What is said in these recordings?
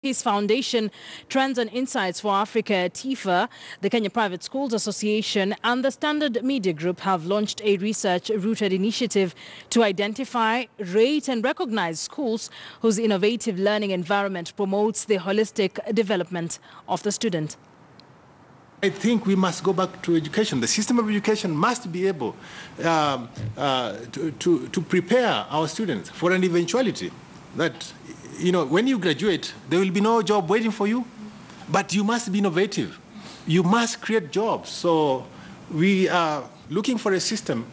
His foundation, Trends and Insights for Africa, TIFA, the Kenya Private Schools Association and the Standard Media Group have launched a research-rooted initiative to identify, rate and recognize schools whose innovative learning environment promotes the holistic development of the student. I think we must go back to education. The system of education must be able to prepare our students for an eventuality that, you know, when you graduate, there will be no job waiting for you, but you must be innovative. You must create jobs. So we are looking for a system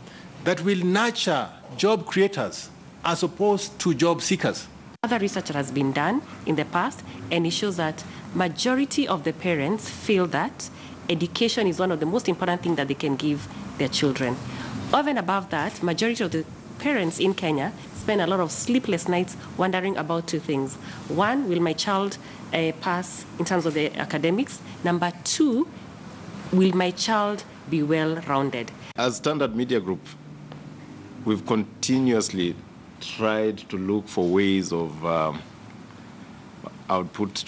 that will nurture job creators as opposed to job seekers. Other research has been done in the past, and it shows that majority of the parents feel that education is one of the most important things that they can give their children. Over and above that, majority of the parents in Kenya spend a lot of sleepless nights wondering about two things. One, will my child pass in terms of the academics? Number two, will my child be well-rounded? As Standard Media Group, we've continuously tried to look for ways of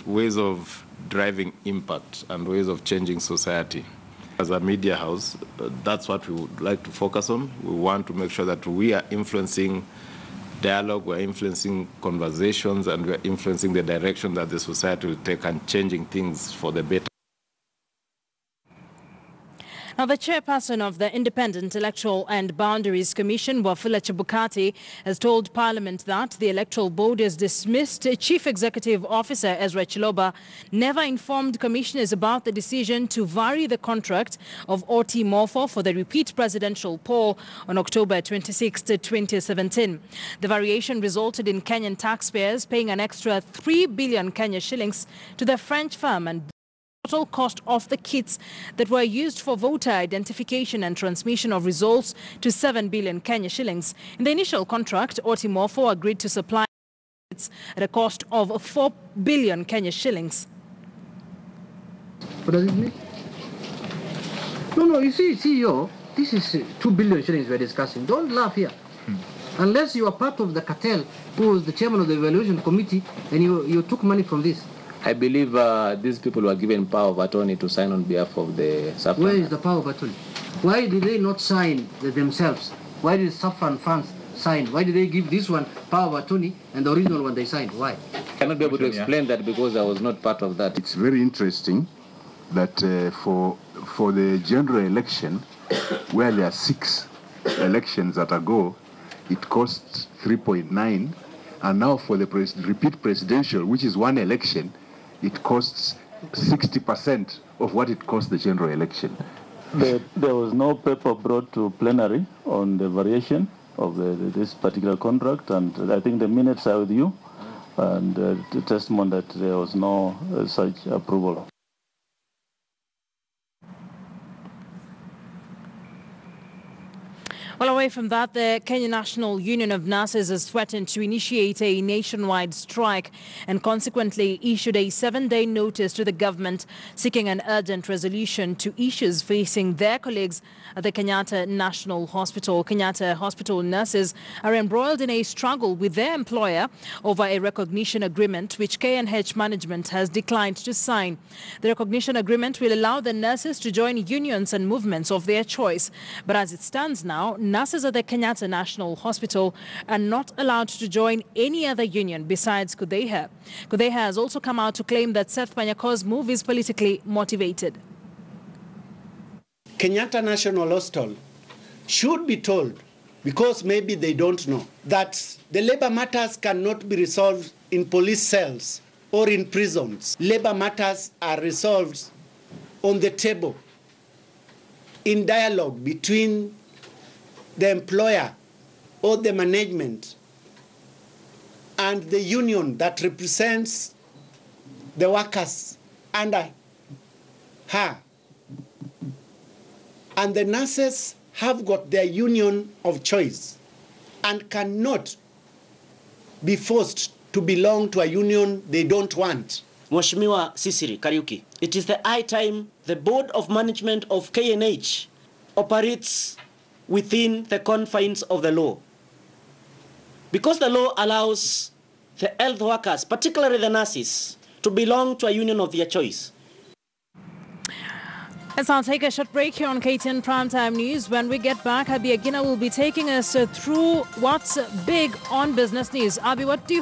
ways of driving impact and ways of changing society. As a media house, that's what we would like to focus on. We want to make sure that we are influencing dialogue, we're influencing conversations, and we're influencing the direction that the society will take and changing things for the better. Now, the chairperson of the Independent Electoral and Boundaries Commission, Wafula Chebukati, has told Parliament that the Electoral Board has dismissed Chief Executive Officer Ezra Chiloba, never informed commissioners about the decision to vary the contract of Oti Morpho for the repeat presidential poll on October 26, 2017. The variation resulted in Kenyan taxpayers paying an extra 3 billion Kenya shillings to the French firm, and total cost of the kits that were used for voter identification and transmission of results to 7 billion Kenya shillings. In the initial contract, Oti Morpho agreed to supply kits at a cost of 4 billion Kenya shillings. What does it mean? No, you see, CEO, this is 2 billion shillings we're discussing. Don't laugh here. Unless you are part of the cartel who was the chairman of the evaluation committee and you took money from this. I believe these people were given power of attorney to sign on behalf of the Saffron. Where is the power of attorney? Why did they not sign themselves? Why did Saffron funds sign? Why did they give this one power of attorney and the original one they signed? Why? I cannot be able to explain that because I was not part of that. It's very interesting that for the general election, where there are 6 elections that go, it costs 3.9, and now for the repeat presidential, which is 1 election, it costs 60% of what it cost the general election. There was no paper brought to plenary on the variation of this particular contract, and I think the minutes are with you, and the testimony that there was no such approval. Well, away from that, the Kenya National Union of Nurses has threatened to initiate a nationwide strike and consequently issued a 7-day notice to the government seeking an urgent resolution to issues facing their colleagues at the Kenyatta National Hospital. Kenyatta Hospital nurses are embroiled in a struggle with their employer over a recognition agreement which KNH management has declined to sign. The recognition agreement will allow the nurses to join unions and movements of their choice. But as it stands now, nurses at the Kenyatta National Hospital are not allowed to join any other union besides Kudeha. Kudeha has also come out to claim that Seth Panyako's move is politically motivated. Kenyatta National Hospital should be told, because maybe they don't know, that the labor matters cannot be resolved in police cells or in prisons. Labor matters are resolved on the table in dialogue between the employer or the management and the union that represents the workers under her. And the nurses have got their union of choice and cannot be forced to belong to a union they don't want. Mheshimiwa Sisiri Kariuki, it is the high time the Board of Management of KNH operates within the confines of the law. Because the law allows the health workers, particularly the nurses, to belong to a union of their choice. Let's now take a short break here on KTN Primetime News. When we get back, Abi Agina will be taking us through what's big on business news. Abi, what do you